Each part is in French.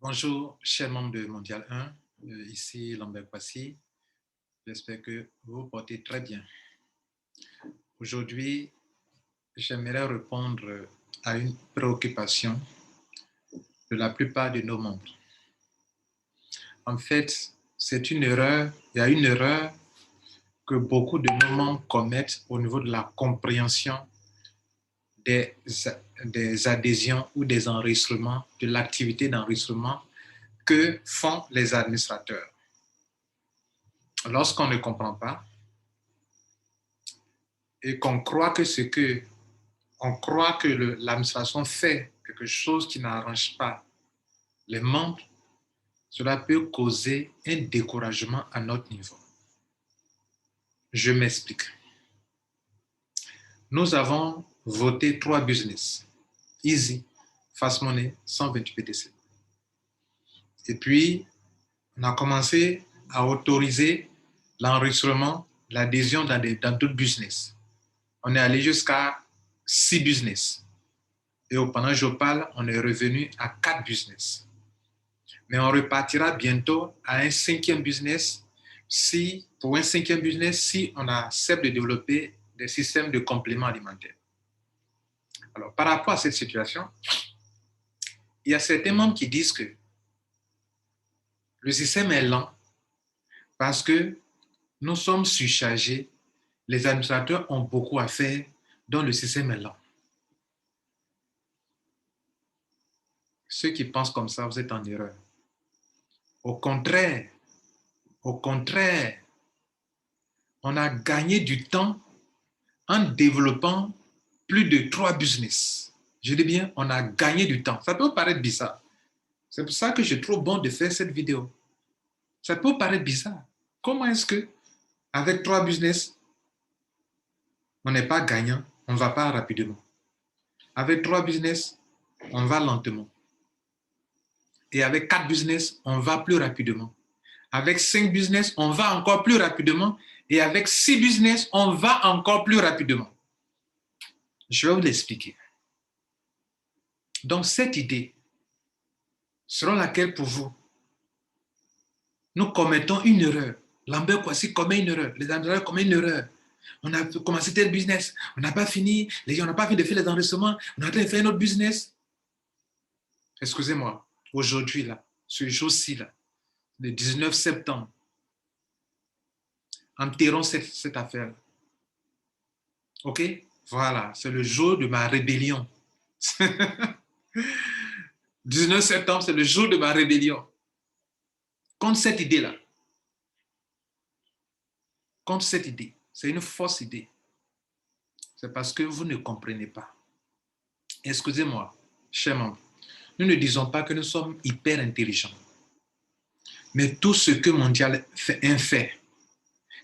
Bonjour, chers membres de Mondial 1, ici Lambert Kwasi. J'espère que vous vous portez très bien. Aujourd'hui, j'aimerais répondre à une préoccupation de la plupart de nos membres. En fait, c'est une erreur, il y a une erreur que beaucoup de nos membres commettent au niveau de la compréhension des adhésions ou des enregistrements, de l'activité d'enregistrement que font les administrateurs. Lorsqu'on ne comprend pas et qu'on croit que l'administration fait quelque chose qui n'arrange pas les membres, cela peut causer un découragement à notre niveau. Je m'explique. Nous avons voté 3 business. Easy, Fast Money, 128 BTC. Et puis, on a commencé à autoriser l'enregistrement, l'adhésion dans d'autres business. On est allé jusqu'à 6 business. Et pendant que je parle, on est revenu à 4 business. Mais on repartira bientôt à un 5e business si on accepte de développer des systèmes de compléments alimentaires. Alors, par rapport à cette situation, il y a certains membres qui disent que le système est lent parce que nous sommes surchargés, les administrateurs ont beaucoup à faire, donc le système est lent. Ceux qui pensent comme ça, vous êtes en erreur. Au contraire, on a gagné du temps en développant plus de 3 business. Je dis bien, on a gagné du temps. Ça peut paraître bizarre. C'est pour ça que je trouve bon de faire cette vidéo. Ça peut paraître bizarre. Comment est-ce que, avec 3 business, on n'est pas gagnant, on ne va pas rapidement. Avec 3 business, on va lentement. Et avec 4 business, on va plus rapidement. Avec 5 business, on va encore plus rapidement. Et avec 6 business, on va encore plus rapidement. Je vais vous l'expliquer. Donc, cette idée, selon laquelle pour vous, nous commettons une erreur. Lambert Kwasi commet une erreur. Les administrateurs commettent une erreur. On a commencé tel business, on n'a pas fini, on n'a pas fini de faire les enregistrements, on a en train de faire notre business. Excusez-moi, aujourd'hui, là, ce jour-ci, là, le 19 septembre, enterrons cette affaire. OK? Voilà, c'est le jour de ma rébellion. 19 septembre, c'est le jour de ma rébellion. Contre cette idée-là. Contre cette idée. C'est une fausse idée. C'est parce que vous ne comprenez pas. Excusez-moi, chers membres. Nous ne disons pas que nous sommes hyper intelligents. Mais tout ce que Mondial fait,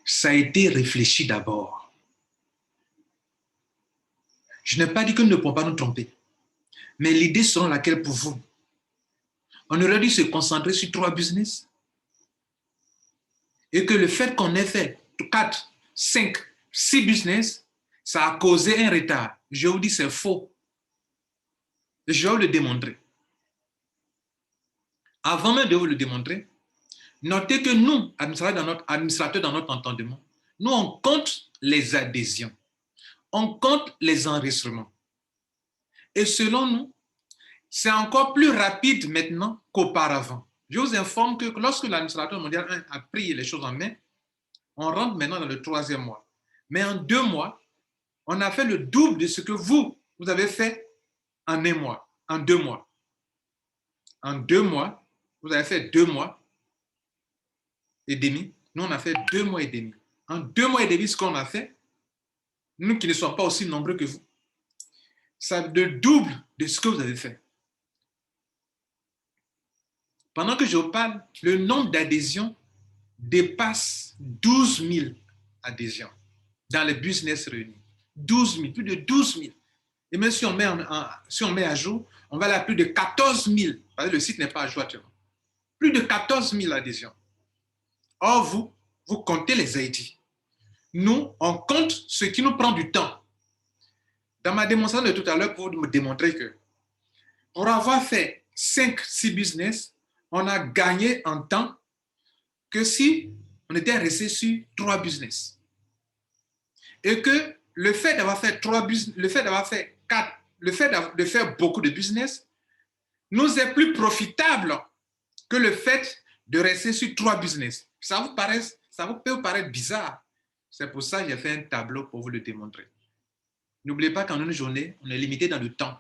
ça a été réfléchi d'abord. Je n'ai pas dit que nous ne pouvons pas nous tromper. Mais l'idée selon laquelle pour vous, on aurait dû se concentrer sur 3 business et que le fait qu'on ait fait 4, 5, 6 business, ça a causé un retard. Je vous dis c'est faux. Je vais vous le démontrer. Avant même de vous le démontrer, notez que nous, administrateurs dans notre entendement, nous on compte les adhésions, on compte les enregistrements. Et selon nous, c'est encore plus rapide maintenant qu'auparavant. Je vous informe que lorsque l'administrateur mondial a pris les choses en main, on rentre maintenant dans le 3e mois. Mais en 2 mois, on a fait le double de ce que vous avez fait en 1 mois, en 2 mois. En 2 mois, vous avez fait 2 mois et demi. Nous, on a fait 2 mois et demi. En 2 mois et demi, ce qu'on a fait, nous qui ne sommes pas aussi nombreux que vous, c'est le double de ce que vous avez fait. Pendant que je vous parle, le nombre d'adhésions dépasse 12 000 adhésions dans les business réunis. 12 000, plus de 12 000. Et même si on met à jour, on va aller à plus de 14 000. Parce que le site n'est pas à jour actuellement. Plus de 14 000 adhésions. Or, vous comptez les ID. Nous, on compte ce qui nous prend du temps. Dans ma démonstration de tout à l'heure, pour me démontrer que pour avoir fait 5-6 business, on a gagné en temps que si on était resté sur 3 business. Et que le fait d'avoir fait 3 business, le fait d'avoir fait 4, le fait de faire beaucoup de business nous est plus profitable que le fait de rester sur 3 business. Ça peut vous paraître bizarre. C'est pour ça que j'ai fait un tableau pour vous le démontrer. N'oubliez pas qu'en une journée, on est limité dans le temps.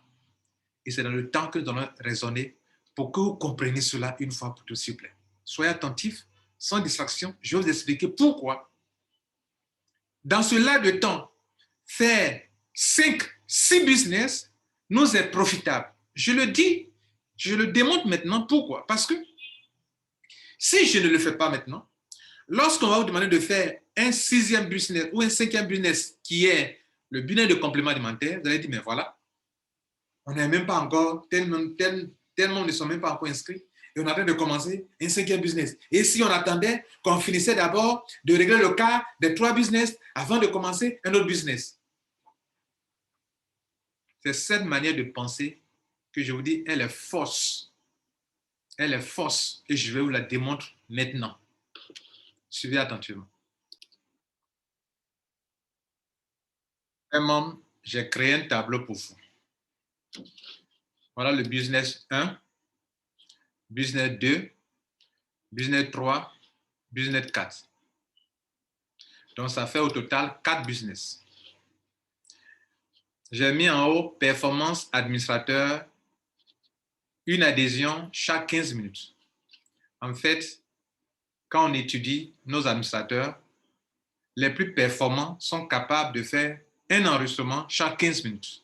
Et c'est dans le temps que nous allons raisonner pour que vous compreniez cela une fois pour toutes, s'il vous plaît. Soyez attentifs, sans distraction. Je vais vous expliquer pourquoi. Dans ce laps de temps, faire 5, 6 business nous est profitable. Je le dis, je le démontre maintenant. Pourquoi? Parce que si je ne le fais pas maintenant, lorsqu'on va vous demander de faire un 6e business ou un 5e business qui est le business de complément alimentaire, vous allez dire, mais voilà, on n'est même pas encore, tellement ne sont même pas encore inscrits, et on attend de commencer un 5e business. Et si on attendait qu'on finissait d'abord de régler le cas des 3 business avant de commencer un autre business. C'est cette manière de penser que je vous dis, elle est fausse. Elle est fausse et je vais vous la démontrer maintenant. Suivez attentivement. Vraiment, j'ai créé un tableau pour vous. Voilà le business 1, business 2, business 3, business 4. Donc, ça fait au total 4 business. J'ai mis en haut performance administrateur, une adhésion chaque 15 minutes. En fait, quand on étudie nos administrateurs, les plus performants sont capables de faire un enregistrement chaque 15 minutes.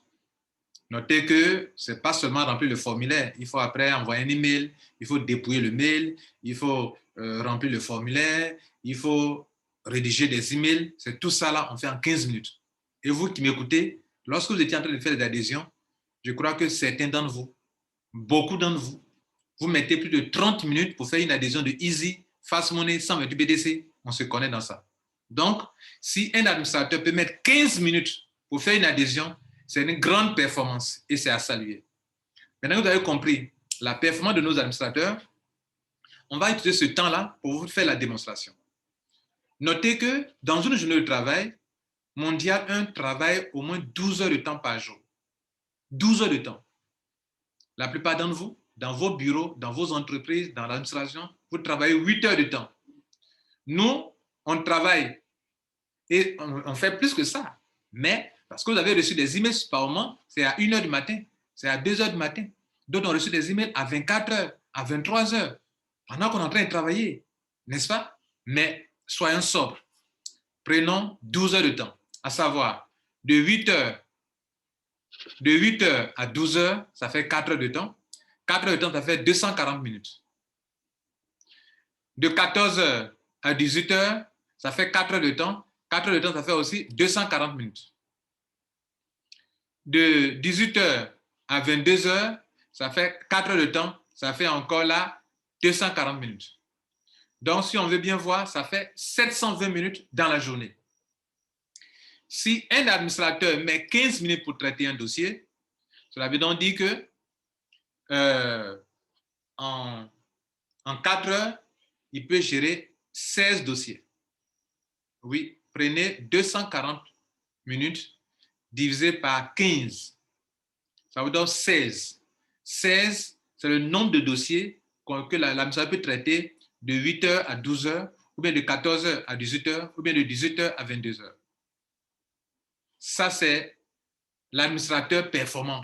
Notez que ce n'est pas seulement remplir le formulaire. Il faut après envoyer un email, il faut dépouiller le mail, il faut remplir le formulaire, il faut rédiger des emails. C'est tout ça là, on fait en 15 minutes. Et vous qui m'écoutez, lorsque vous étiez en train de faire des adhésions, je crois que certains d'entre vous, beaucoup d'entre vous, vous mettez plus de 30 minutes pour faire une adhésion de Easy, Fast Money, 128 BTC. On se connaît dans ça. Donc, si un administrateur peut mettre 15 minutes pour faire une adhésion, c'est une grande performance et c'est à saluer. Maintenant que vous avez compris la performance de nos administrateurs, on va utiliser ce temps-là pour vous faire la démonstration. Notez que dans une journée de travail, Mondial 1 travaille au moins 12 heures de temps par jour. 12 heures de temps. La plupart d'entre vous, dans vos bureaux, dans vos entreprises, dans l'administration, vous travaillez 8 heures de temps. Nous, on travaille et on fait plus que ça. Mais parce que vous avez reçu des emails par moment, c'est à 1 heure du matin, c'est à 2 heures du matin. D'autres ont reçu des emails à 24 heures, à 23 heures, pendant qu'on est en train de travailler, n'est-ce pas? Mais soyons sobres. Prenons 12 heures de temps, à savoir de 8 heures à 12 heures, ça fait 4 heures de temps. 4 heures de temps, ça fait 240 minutes. De 14 heures à 18 heures, ça fait 4 heures de temps. 4 heures de temps, ça fait aussi 240 minutes. De 18 heures à 22 heures, ça fait 4 heures de temps, ça fait encore là 240 minutes. Donc, si on veut bien voir, ça fait 720 minutes dans la journée. Si un administrateur met 15 minutes pour traiter un dossier, cela veut donc dire que en 4 heures, il peut gérer 16 dossiers. Oui, prenez 240 minutes divisé par 15. Ça vous donne 16. 16, c'est le nombre de dossiers que l'administrateur peut traiter de 8 heures à 12 heures, ou bien de 14 heures à 18 heures, ou bien de 18 heures à 22 heures. Ça, c'est l'administrateur performant.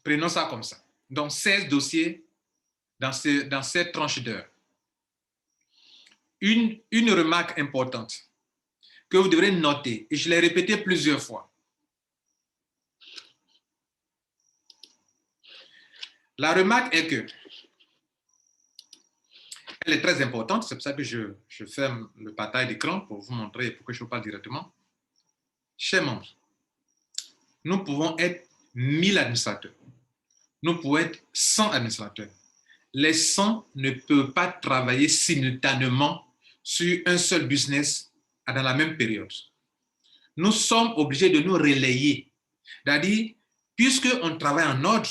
Prenons ça comme ça. Donc, 16 dossiers dans cette tranche d'heure. Une remarque importante que vous devrez noter, et je l'ai répété plusieurs fois. La remarque est que, elle est très importante, c'est pour ça que je ferme le partage d'écran pour vous montrer, pour que je vous parle directement. Chers membres, nous pouvons être 1000 administrateurs. Nous pouvons être 100 administrateurs. Les 100 ne peuvent pas travailler simultanément sur un seul business dans la même période. Nous sommes obligés de nous relayer. C'est-à-dire, puisqu'on travaille en ordre,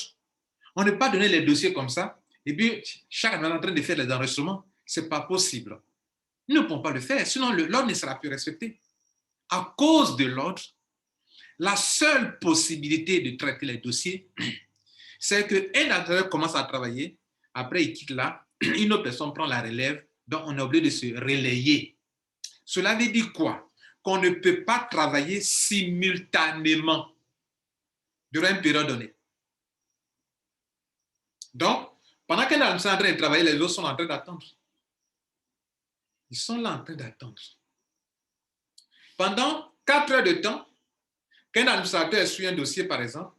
on ne peut pas donner les dossiers comme ça Et puis, chaque année, on est en train de faire les enregistrements. Ce n'est pas possible. Nous ne pouvons pas le faire, sinon l'ordre ne sera plus respecté. À cause de l'ordre, la seule possibilité de traiter les dossiers, c'est qu'un acteur commence à travailler, après il quitte là, une autre personne prend la relève, donc on est obligé de se relayer. Cela veut dire quoi? Qu'on ne peut pas travailler simultanément durant une période donnée. Donc, pendant qu'un administrateur est en train de travailler, les autres sont en train d'attendre. Ils sont là en train d'attendre. Pendant 4 heures de temps, qu'un administrateur suit un dossier, par exemple,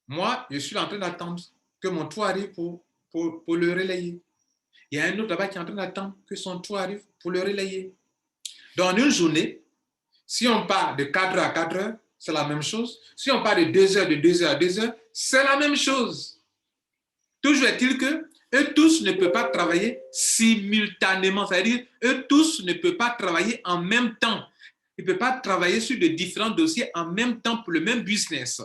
moi, je suis en train d'attendre que mon tour arrive pour le relayer. Il y a un autre là-bas qui est en train d'attendre que son tour arrive pour le relayer. Dans une journée, si on part de 4 heures à 4 heures, c'est la même chose. Si on part de 2 heures à 2 heures, c'est la même chose. Toujours est-il que eux tous ne peuvent pas travailler simultanément. C'est-à-dire, eux tous ne peuvent pas travailler en même temps. Ils ne peuvent pas travailler sur de différents dossiers en même temps pour le même business.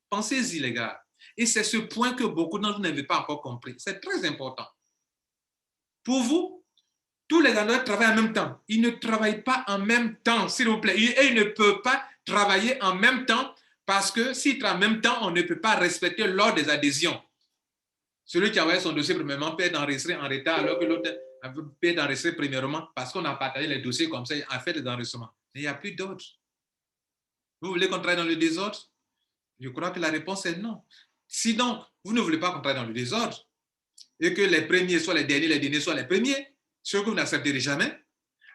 Pensez-y, les gars. Et c'est ce point que beaucoup d'entre vous n'avaient pas encore compris. C'est très important. Pour vous, tous les analystes travaillent en même temps. Ils ne travaillent pas en même temps, s'il vous plaît. Et ils ne peuvent pas travailler en même temps parce que s'ils travaillent en même temps, on ne peut pas respecter l'ordre des adhésions. Celui qui a envoyé son dossier premièrement peut être enregistré en retard alors que l'autre peut être enregistré premièrement parce qu'on a partagé les dossiers comme ça, a fait des enregistrements. Mais il n'y a plus d'ordre. Vous voulez qu'on travaille dans le désordre? Je crois que la réponse est non. Sinon, vous ne voulez pas qu'on travaille dans le désordre et que les premiers soient les derniers soient les premiers, ce que vous n'accepterez jamais,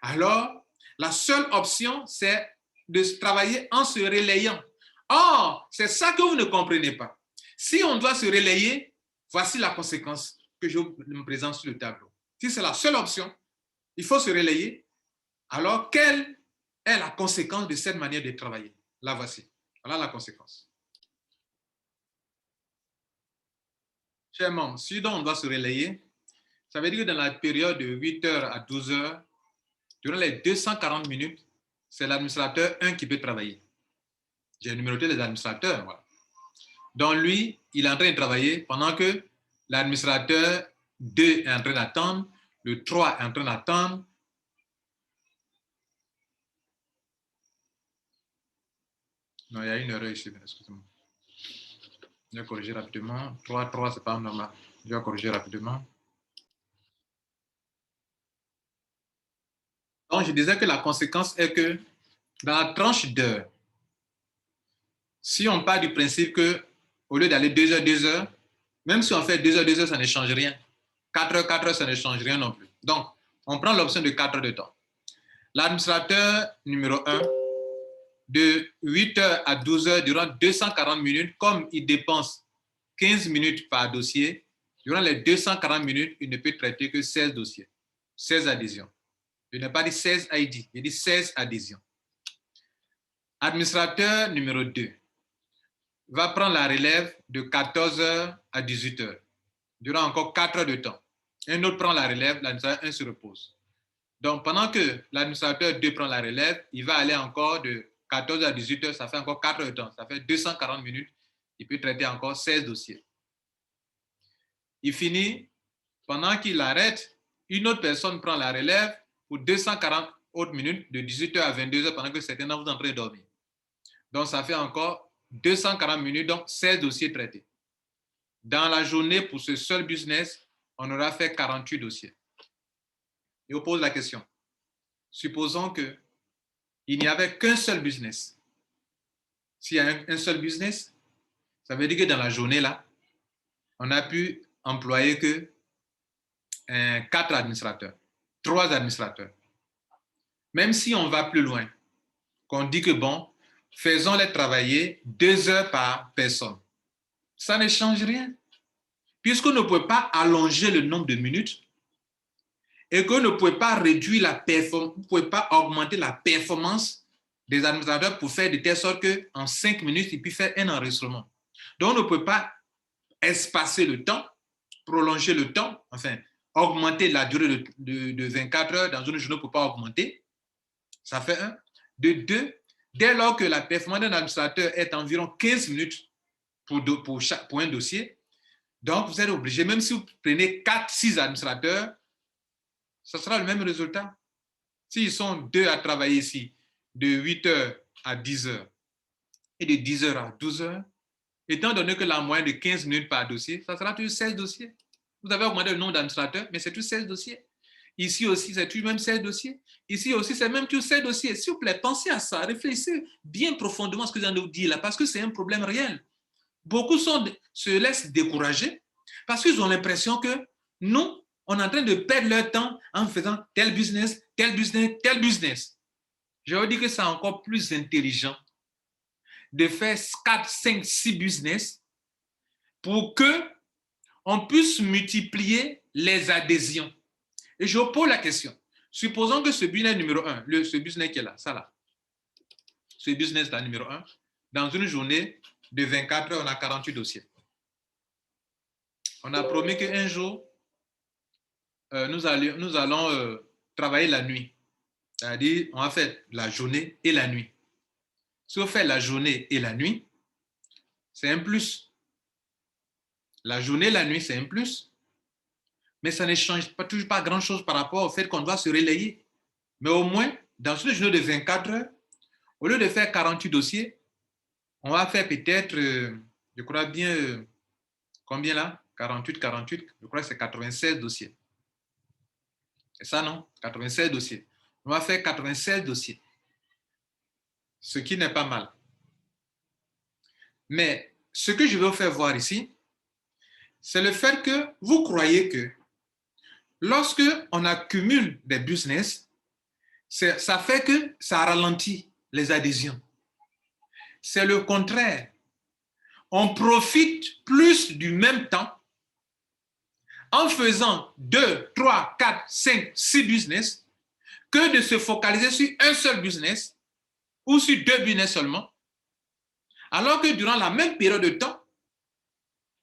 alors la seule option, c'est de travailler en se relayant. Or, c'est ça que vous ne comprenez pas. Si on doit se relayer, voici la conséquence que je me présente sur le tableau. Si c'est la seule option, il faut se relayer, alors quelle est la conséquence de cette manière de travailler? La voici. Voilà la conséquence. Chers membres, si donc on doit se relayer, ça veut dire que dans la période de 8 heures à 12 heures, durant les 240 minutes, c'est l'administrateur 1 qui peut travailler. J'ai numéroté les administrateurs. Voilà. Donc lui, il est en train de travailler pendant que l'administrateur 2 est en train d'attendre, le 3 est en train d'attendre. Non, il y a une erreur ici, excusez-moi. Je vais corriger rapidement. 3, c'est pas normal. Je vais corriger rapidement. Donc, je disais que la conséquence est que dans la tranche d'heure, si on part du principe que au lieu d'aller 2 heures, 2 heures, même si on fait 2 heures, 2 heures, ça ne change rien. 4 heures, 4 heures, ça ne change rien non plus. Donc, on prend l'option de 4 heures de temps. L'administrateur numéro 1, de 8 heures à 12 heures, durant 240 minutes, comme il dépense 15 minutes par dossier, durant les 240 minutes, il ne peut traiter que 16 dossiers, 16 adhésions. Je n'ai pas dit 16 ID, j'ai dit 16 adhésions. Administrateur numéro 2 va prendre la relève de 14 heures à 18 heures, durant encore 4 heures de temps. Un autre prend la relève, l'administrateur 1 se repose. Donc, pendant que l'administrateur 2 prend la relève, il va aller encore de 14 à 18 heures, ça fait encore 4 heures de temps, ça fait 240 minutes. Il peut traiter encore 16 dossiers. Il finit, pendant qu'il arrête, une autre personne prend la relève pour 240 autres minutes, de 18 heures à 22 heures, pendant que certains d'entre vous sont en train de dormir. Donc, ça fait encore 240 minutes, donc 16 dossiers traités. Dans la journée, pour ce seul business, on aura fait 48 dossiers. Et on pose la question. Supposons qu'il n'y avait qu'un seul business. S'il y a un seul business, ça veut dire que dans la journée, là, on a pu employer que 4 administrateurs, 3 administrateurs. Même si on va plus loin, qu'on dit que bon, faisons-les travailler 2 heures par personne. Ça ne change rien. Puisqu'on ne peut pas allonger le nombre de minutes et qu'on ne peut pas réduire la performance, on ne peut pas augmenter la performance des administrateurs pour faire de telle sorte qu'en 5 minutes, ils puissent faire un enregistrement. Donc, on ne peut pas espacer le temps, prolonger le temps, enfin, augmenter la durée de 24 heures dans une journée, on ne peut pas augmenter. Ça fait 1. De 2, dès lors que la performance d'un administrateur est environ 15 minutes pour un dossier, Donc, vous êtes obligé, même si vous prenez 4, 6 administrateurs, ce sera le même résultat. S'ils sont 2 à travailler ici, de 8 heures à 10 heures et de 10 heures à 12 heures, étant donné que la moyenne de 15 minutes par dossier, ça sera toujours 16 dossiers. Vous avez augmenté le nombre d'administrateurs, mais c'est toujours 16 dossiers. Ici aussi, c'est toujours même 16 dossiers. Ici aussi, c'est même toujours 16 dossiers. S'il vous plaît, pensez à ça, réfléchissez bien profondément à ce que je viens de vous dire là, parce que c'est un problème réel. Beaucoup se laissent décourager parce qu'ils ont l'impression que nous, on est en train de perdre leur temps en faisant tel business, tel business, tel business. Je veux dire que c'est encore plus intelligent de faire 4, 5, 6 business pour qu'on puisse multiplier les adhésions. Et je pose la question. Supposons que ce business numéro 1, ce business qui est là, ça là, ce business là numéro 1, dans une journée de 24 heures, on a 48 dossiers. On a promis qu'un jour, nous allons travailler la nuit. C'est-à-dire, on va faire la journée et la nuit. Si on fait la journée et la nuit, c'est un plus. La journée et la nuit, c'est un plus. Mais ça ne change toujours pas grand-chose par rapport au fait qu'on doit se relayer. Mais au moins, dans une journée de 24 heures, au lieu de faire 48 dossiers, on va faire peut-être, je crois bien, combien là? 48, 48, je crois que c'est 96 dossiers. C'est ça, non? 96 dossiers. On va faire 96 dossiers. Ce qui n'est pas mal. Mais ce que je veux vous faire voir ici, c'est le fait que vous croyez que lorsque on accumule des business, ça fait que ça ralentit les adhésions. C'est le contraire. On profite plus du même temps en faisant 2, 3, 4, 5, 6 business que de se focaliser sur un seul business ou sur 2 business seulement. Alors que durant la même période de temps,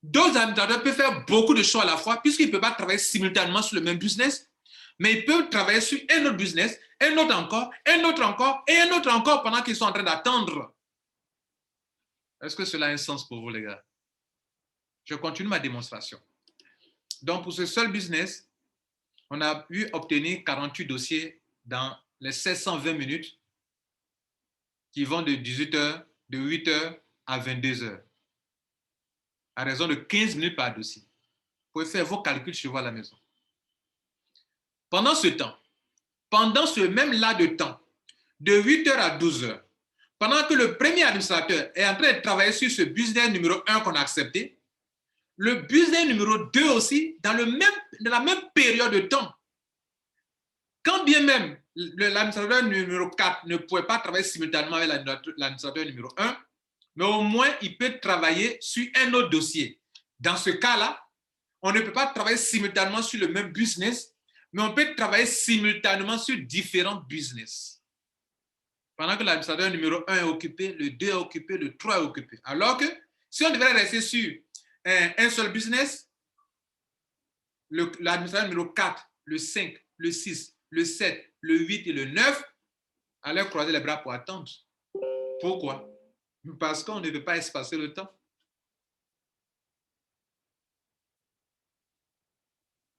d'autres administrateurs peuvent faire beaucoup de choses à la fois puisqu'ils ne peuvent pas travailler simultanément sur le même business, mais ils peuvent travailler sur un autre business, un autre encore, un autre encore et un autre encore pendant qu'ils sont en train d'attendre. Est-ce que cela a un sens pour vous, les gars? Je continue ma démonstration. Donc, pour ce seul business, on a pu obtenir 48 dossiers dans les 1620 minutes qui vont de 18 heures, de 8 heures à 22 heures, à raison de 15 minutes par dossier. Vous pouvez faire vos calculs chez vous à la maison. Pendant ce temps, pendant ce même laps de temps, de 8 heures à 12 heures, pendant que le premier administrateur est en train de travailler sur ce business numéro 1 qu'on a accepté, le business numéro 2 aussi, dans la même période de temps, quand bien même l'administrateur numéro 4 ne pouvait pas travailler simultanément avec l'administrateur numéro 1, mais au moins il peut travailler sur un autre dossier. Dans ce cas-là, on ne peut pas travailler simultanément sur le même business, mais on peut travailler simultanément sur différents business. Pendant que l'administrateur numéro 1 est occupé, le 2 est occupé, le 3 est occupé. Alors que si on devait rester sur un seul business, l'administrateur numéro 4, le 5, le 6, le 7, le 8 et le 9 allaient croiser les bras pour attendre. Pourquoi? Parce qu'on ne veut pas espacer le temps.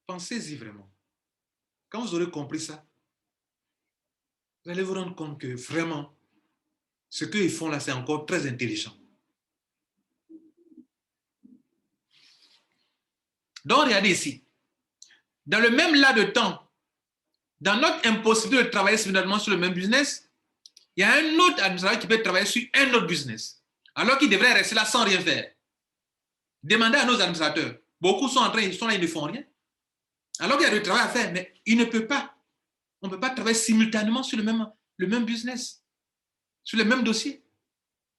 Pensez-y vraiment. Quand vous aurez compris ça, vous allez vous rendre compte que vraiment, ce qu'ils font là, c'est encore très intelligent. Donc, regardez ici. Dans le même laps de temps, dans notre impossibilité de travailler simultanément sur le même business, il y a un autre administrateur qui peut travailler sur un autre business, alors qu'il devrait rester là sans rien faire. Demandez à nos administrateurs. Beaucoup sont là, ils ne font rien. Alors qu'il y a du travail à faire, mais ils ne peuvent pas. On ne peut pas travailler simultanément sur le même business, sur le même dossier.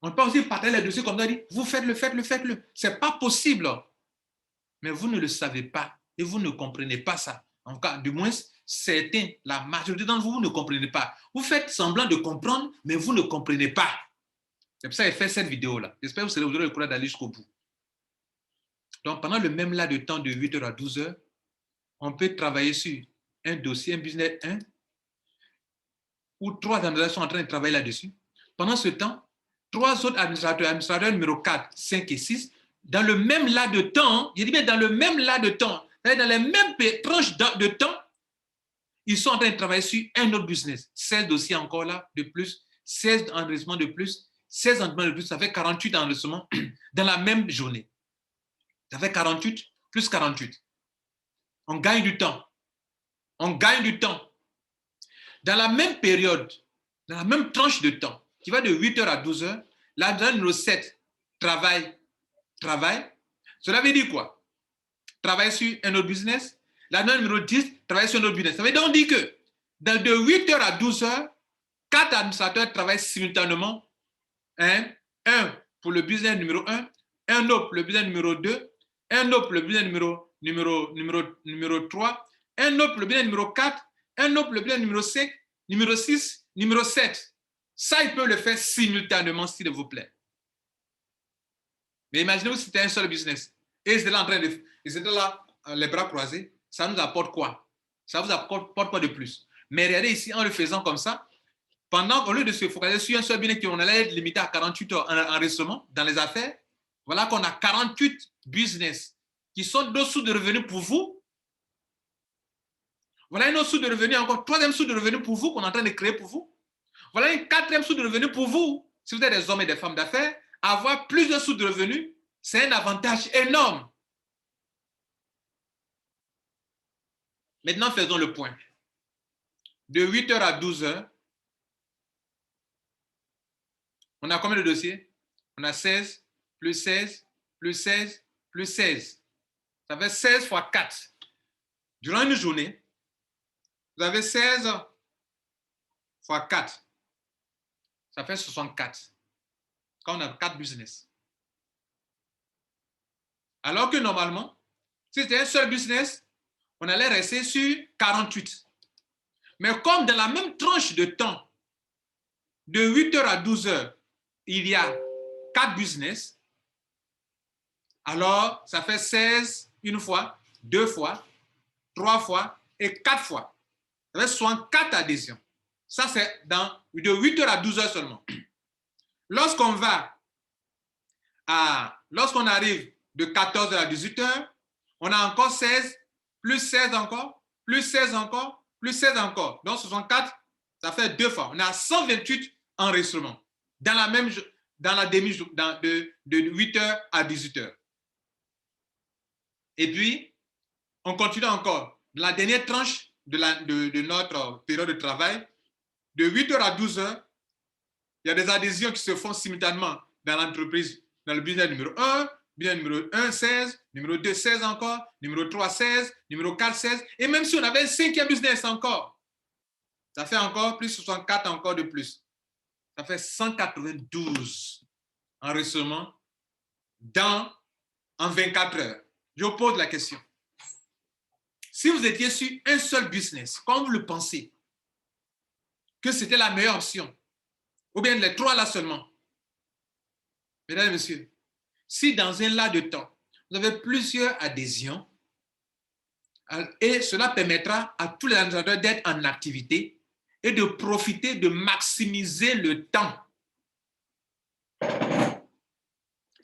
On ne peut pas aussi partager les dossiers comme ça, dire, vous faites-le. Ce n'est pas possible. Mais vous ne le savez pas et vous ne comprenez pas ça. En tout cas, du moins, certains, la majorité d'entre vous, vous ne comprenez pas. Vous faites semblant de comprendre, mais vous ne comprenez pas. C'est pour ça que j'ai fait cette vidéo-là. J'espère que vous aurez le courage d'aller jusqu'au bout. Donc, pendant le même laps de temps de 8 heures à 12 heures, on peut travailler sur un dossier, un business 1, où 3 administrateurs sont en train de travailler là-dessus. Pendant ce temps, 3 autres administrateurs numéro 4, 5 et 6, dans le même laps de temps, je dis bien dans le même laps de temps, dans les mêmes tranches de temps, ils sont en train de travailler sur un autre business. 16 dossiers encore là, de plus, 16 enregistrements de plus, 16 enregistrements de plus, ça fait 48 enregistrements dans la même journée. Ça fait 48 plus 48. On gagne du temps. On gagne du temps. Dans la même période, dans la même tranche de temps, qui va de 8h à 12h, l'adjoint numéro 7 travaille. Cela veut dire quoi? Travaille sur un autre business. L'adjoint numéro 10 travaille sur un autre business. Ça veut donc dire que de 8h à 12h, 4 administrateurs travaillent simultanément. Un pour le business numéro 1, un autre pour le business numéro 2, un autre pour le business numéro 3, un autre pour le business numéro 4, un autre pour le business numéro 5, numéro 6, numéro 7. Ça, ils peuvent le faire simultanément, s'il vous plaît. Mais imaginez-vous si c'était un seul business. Et ils étaient là en train de... Ils étaient là, les bras croisés. Ça nous apporte quoi? Ça vous apporte quoi de plus? Mais regardez ici, en le faisant comme ça, pendant qu'au lieu de se focaliser sur un seul business qu'on allait être limité à 48 heures enregistrement dans les affaires, voilà qu'on a 48 business qui sont deux sources de revenus pour vous. Voilà une autre source de revenus, encore troisième source de revenus pour vous qu'on est en train de créer pour vous. Voilà une quatrième source de revenus pour vous. Si vous êtes des hommes et des femmes d'affaires, avoir plusieurs sources de revenus, c'est un avantage énorme. Maintenant, faisons le point. De 8h à 12h, on a combien de dossiers? On a 16, plus 16, plus 16, plus 16. Ça fait 16 fois 4. Durant une journée, vous avez 16 fois 4. Ça fait 64. Quand on a 4 business. Alors que normalement, si c'était un seul business, on allait rester sur 48. Mais comme dans la même tranche de temps, de 8h à 12h, il y a 4 business, alors ça fait 16 une fois, 2 fois, 3 fois et 4 fois. Ça fait 64 adhésions. Ça, c'est de 8h à 12h seulement. Lorsqu'on arrive de 14h à 18h, on a encore 16, plus 16 encore, plus 16 encore, plus 16 encore. Donc 64, ça fait 2 fois. On a 128 enregistrements dans la demi-journée, de 8h à 18h. Et puis, on continue encore. Dans la dernière tranche de notre période de travail, de 8h à 12h, il y a des adhésions qui se font simultanément dans l'entreprise, dans le business numéro 1, business numéro 1, 16, numéro 2, 16 encore, numéro 3, 16, numéro 4, 16. Et même si on avait un 5e business encore, ça fait encore plus 64 encore de plus. Ça fait 192 enregistrements en 24 heures. Je vous pose la question. Si vous étiez sur un seul business, comme vous le pensez, que c'était la meilleure option, ou bien les 3 là seulement, mesdames et messieurs, si dans un laps de temps, vous avez plusieurs adhésions, et cela permettra à tous les administrateurs d'être en activité et de profiter, de maximiser le temps.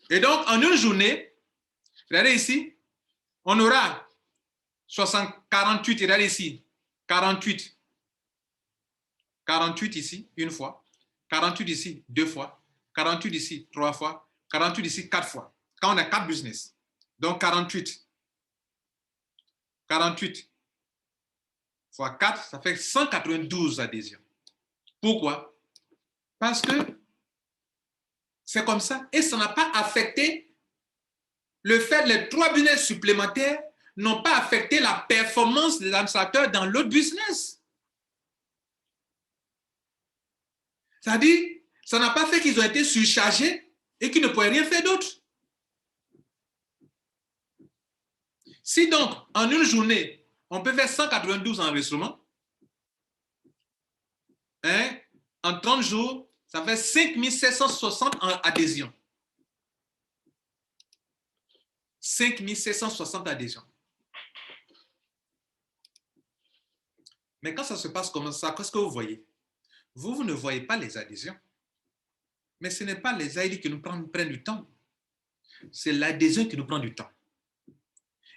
Et donc, en une journée, regardez ici, on aura 48, regardez ici, 48 ici, une fois, 48 ici, 2 fois, 48 ici, 3 fois, 48 ici, 4 fois. Quand on a 4 business, donc 48 fois 4, ça fait 192 adhésions. Pourquoi? Parce que c'est comme ça. Et ça n'a pas affecté le fait, les 3 business supplémentaires n'ont pas affecté la performance des administrateurs dans l'autre business. C'est-à-dire, ça n'a pas fait qu'ils ont été surchargés et qu'ils ne pouvaient rien faire d'autre. Si donc, en une journée, on peut faire 192 enregistrements, en 30 jours, ça fait 5760 adhésions. 5760 adhésions. Mais quand ça se passe comme ça, qu'est-ce que vous voyez? Vous ne voyez pas les adhésions. Mais ce n'est pas les ID qui nous prennent du temps. C'est l'adhésion qui nous prend du temps.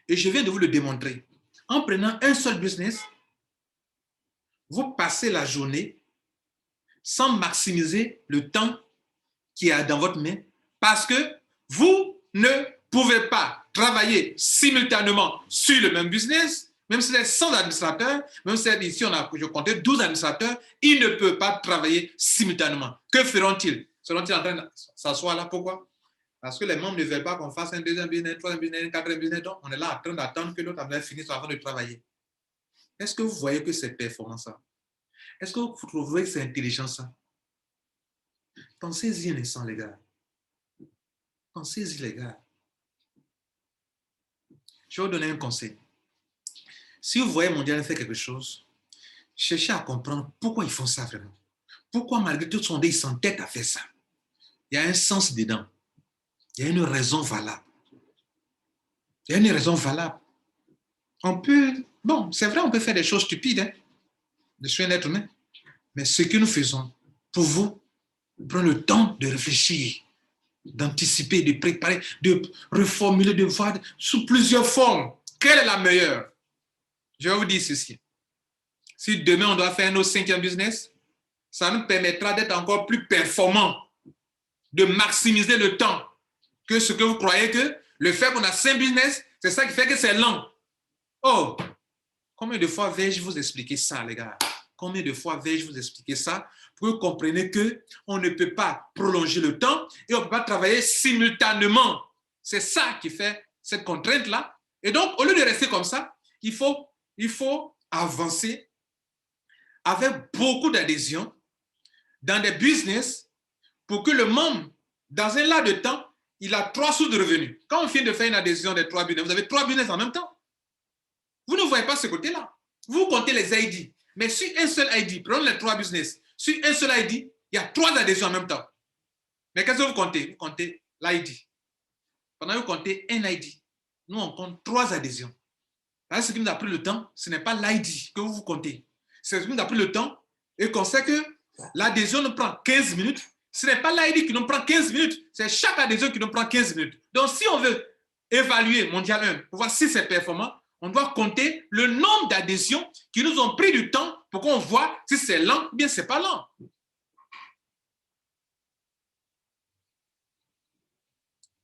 Et je viens de vous le démontrer. En prenant un seul business, vous passez la journée sans maximiser le temps qui est dans votre main parce que vous ne pouvez pas travailler simultanément sur le même business, même si c'est 100 administrateurs, même si ici je comptais 12 administrateurs, ils ne peuvent pas travailler simultanément. Que feront-ils? Seront-ils en train de s'asseoir là? Pourquoi? Parce que les membres ne veulent pas qu'on fasse un deuxième business, un troisième business, un quatrième business. Donc, on est là en train d'attendre que l'autre administrateur finisse avant de travailler. Est-ce que vous voyez que c'est performant ça? Est-ce que vous trouvez que c'est intelligent ça? Pensez-y un instant, les gars. Pensez-y, les gars. Je vais vous donner un conseil. Si vous voyez Mondial faire quelque chose, cherchez à comprendre pourquoi ils font ça vraiment. Pourquoi, malgré tout son dé, ils s'entêtent à faire ça. Il y a un sens dedans. Il y a une raison valable. Il y a une raison valable. On peut, bon, c'est vrai, on peut faire des choses stupides. Hein. Je suis un être humain. Mais ce que nous faisons, pour vous, prendre le temps de réfléchir, d'anticiper, de préparer, de reformuler, de voir sous plusieurs formes. Quelle est la meilleure? Je vais vous dire ceci. Si demain, on doit faire nos 5e business, ça nous permettra d'être encore plus performants, de maximiser le temps que ce que vous croyez que le fait qu'on a 5 business, c'est ça qui fait que c'est lent. Oh, combien de fois vais-je vous expliquer ça, les gars? Combien de fois vais-je vous expliquer ça pour que vous compreniez qu'on ne peut pas prolonger le temps et on ne peut pas travailler simultanément. C'est ça qui fait cette contrainte-là. Et donc, au lieu de rester comme ça, il faut avancer avec beaucoup d'adhésion dans des business pour que le membre, dans un laps de temps, il a 3 sources de revenus. Quand on finit de faire une adhésion des 3 business, vous avez 3 business en même temps. Vous ne voyez pas ce côté-là. Vous comptez les ID. Mais sur un seul ID, prenons les 3 business. Sur un seul ID, il y a 3 adhésions en même temps. Mais qu'est-ce que vous comptez? Vous comptez l'ID. Pendant que vous comptez un ID, nous, on compte 3 adhésions. Alors, ce qui nous a pris le temps, ce n'est pas l'ID que vous comptez. C'est ce qui nous a pris le temps et qu'on sait que l'adhésion nous prend 15 minutes. Ce n'est pas l'ID qui nous prend 15 minutes, c'est chaque adhésion qui nous prend 15 minutes. Donc, si on veut évaluer Mondial 1 pour voir si c'est performant, on doit compter le nombre d'adhésions qui nous ont pris du temps pour qu'on voit si c'est lent ou bien c'est pas lent.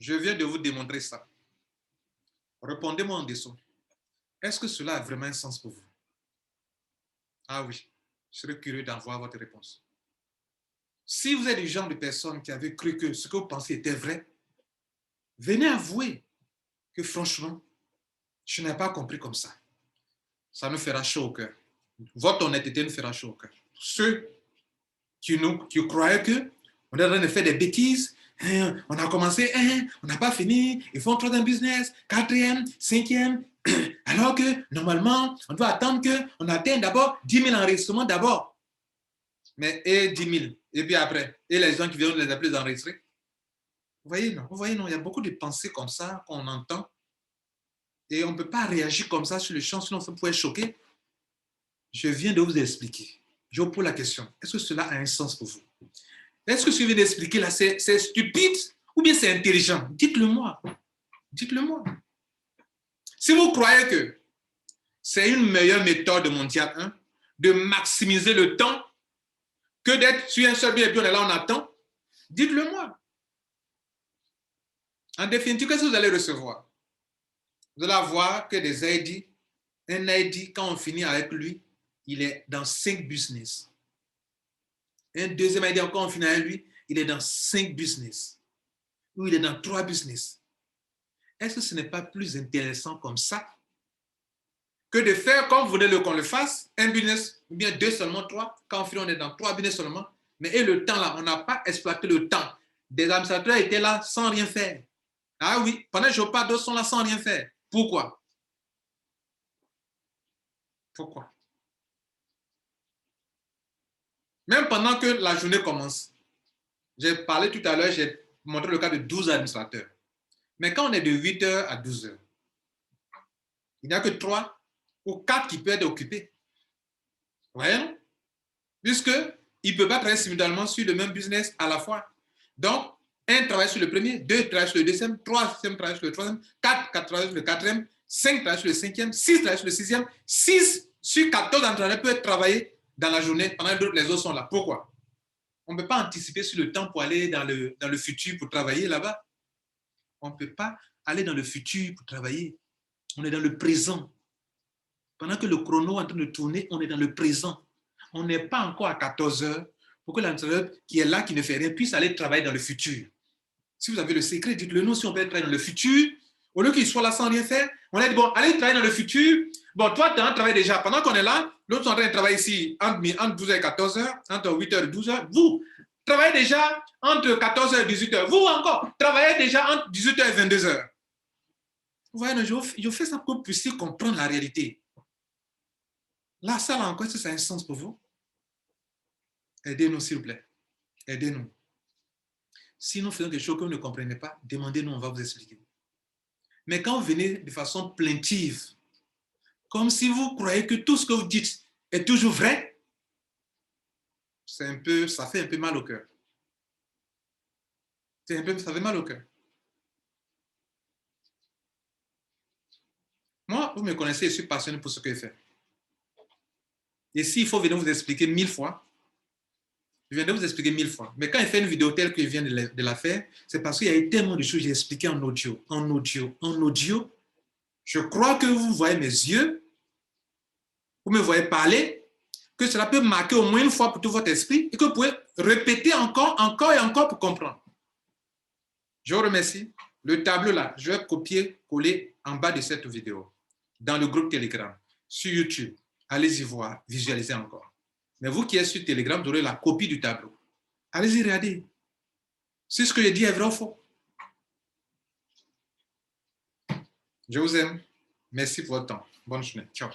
Je viens de vous démontrer ça. Répondez-moi en dessous. Est-ce que cela a vraiment un sens pour vous? Ah oui, je serais curieux d'en voir votre réponse. Si vous êtes du genre de personne qui avait cru que ce que vous pensiez était vrai, venez avouer que franchement, je n'ai pas compris comme ça. Ça nous fera chaud au cœur. Votre honnêteté nous fera chaud au cœur. Ceux qui croyaient qu'on est en train de faire des bêtises, on a commencé, on n'a pas fini, ils font 3e business, 4e, 5e, alors que normalement, on doit attendre qu'on atteigne d'abord 10 000 enregistrements d'abord. Mais et 10 000, et puis après, et les gens qui viennent les appeler d'enregistrer. Vous voyez, non, il y a beaucoup de pensées comme ça qu'on entend et on ne peut pas réagir comme ça sur le champ, sinon ça pourrait choquer. Je viens de vous expliquer. Je vous pose la question. Est-ce que cela a un sens pour vous? Est-ce que ce que je viens d'expliquer là, c'est stupide ou bien c'est intelligent? Dites-le moi. Dites-le moi. Si vous croyez que c'est une meilleure méthode de Mondial 1 de maximiser le temps que d'être sur un seul billet et puis on est là, on attend, dites-le moi. En définitive, qu'est-ce que vous allez recevoir? Vous allez avoir que des ID. Un ID, quand on finit avec lui, il est dans 5 business. Un deuxième ID, quand on finit avec lui, il est dans 5 business. Ou il est dans 3 business. Est-ce que ce n'est pas plus intéressant comme ça que de faire comme vous voulez qu'on le fasse, un business, ou bien 2 seulement, 3, quand on finit, on est dans 3 business seulement, mais et le temps là, on n'a pas exploité le temps. Des administrateurs étaient là sans rien faire. Ah oui, pendant que je parle, d'autres sont là sans rien faire. Pourquoi? Pourquoi? Même pendant que la journée commence, j'ai parlé tout à l'heure, j'ai montré le cas de 12 administrateurs. Mais quand on est de 8h à 12h, il n'y a que 3 ou 4 qui peuvent être occupés. Vous voyez, non? Puisqu'ils ne peuvent pas travailler simultanément sur le même business à la fois. Donc, 1 travaille sur le premier, 2 travaille sur le deuxième, 3 travaille sur le troisième, 4 travaille sur le quatrième, 5 travaille sur le cinquième, 6 travaille sur le sixième, 6 sur 14 entraîneurs peuvent travailler dans la journée pendant que les autres sont là. Pourquoi? On ne peut pas anticiper sur le temps pour aller dans le futur pour travailler là-bas. On ne peut pas aller dans le futur pour travailler. On est dans le présent. Pendant que le chrono est en train de tourner, on est dans le présent. On n'est pas encore à 14 heures pour que l'entraîneur qui est là, qui ne fait rien, puisse aller travailler dans le futur. Si vous avez le secret, dites-le nous. Si on peut travailler dans le futur, au lieu qu'il soit là sans rien faire, on a dit, bon, allez travailler dans le futur. Bon, toi, tu as un travail déjà. Pendant qu'on est là, l'autre est en train de travailler ici entre 12h et 14h, entre 8h et 12h. Vous, travaillez déjà entre 14h et 18h. Vous encore, travaillez déjà entre 18h et 22h. Vous voyez, je fais ça pour que vous puissiez comprendre la réalité. Là, ça, là encore, est-ce que ça a un sens pour vous? Aidez-nous, s'il vous plaît. Aidez-nous. Si nous faisons des choses que vous ne comprenez pas, demandez-nous, on va vous expliquer. Mais quand vous venez de façon plaintive, comme si vous croyez que tout ce que vous dites est toujours vrai, ça fait un peu mal au cœur. Ça fait mal au cœur. Moi, vous me connaissez, je suis passionné pour ce que je fais. Et s'il faut venir vous expliquer 1000 fois, je viendrai vous expliquer 1000 fois. Mais quand il fait une vidéo telle que je viens de la faire, c'est parce qu'il y a eu tellement de choses que j'ai expliquées en audio. Je crois que vous voyez mes yeux, vous me voyez parler, que cela peut marquer au moins une fois pour tout votre esprit et que vous pouvez répéter encore et encore pour comprendre. Je vous remercie. Le tableau là, je vais copier-coller en bas de cette vidéo, dans le groupe Telegram, sur YouTube. Allez-y voir, visualisez encore. Mais vous qui êtes sur Telegram, vous aurez la copie du tableau. Allez-y, regardez. Si ce que je dis est vrai ou faux. Je vous aime. Merci pour votre temps. Bonne journée. Ciao.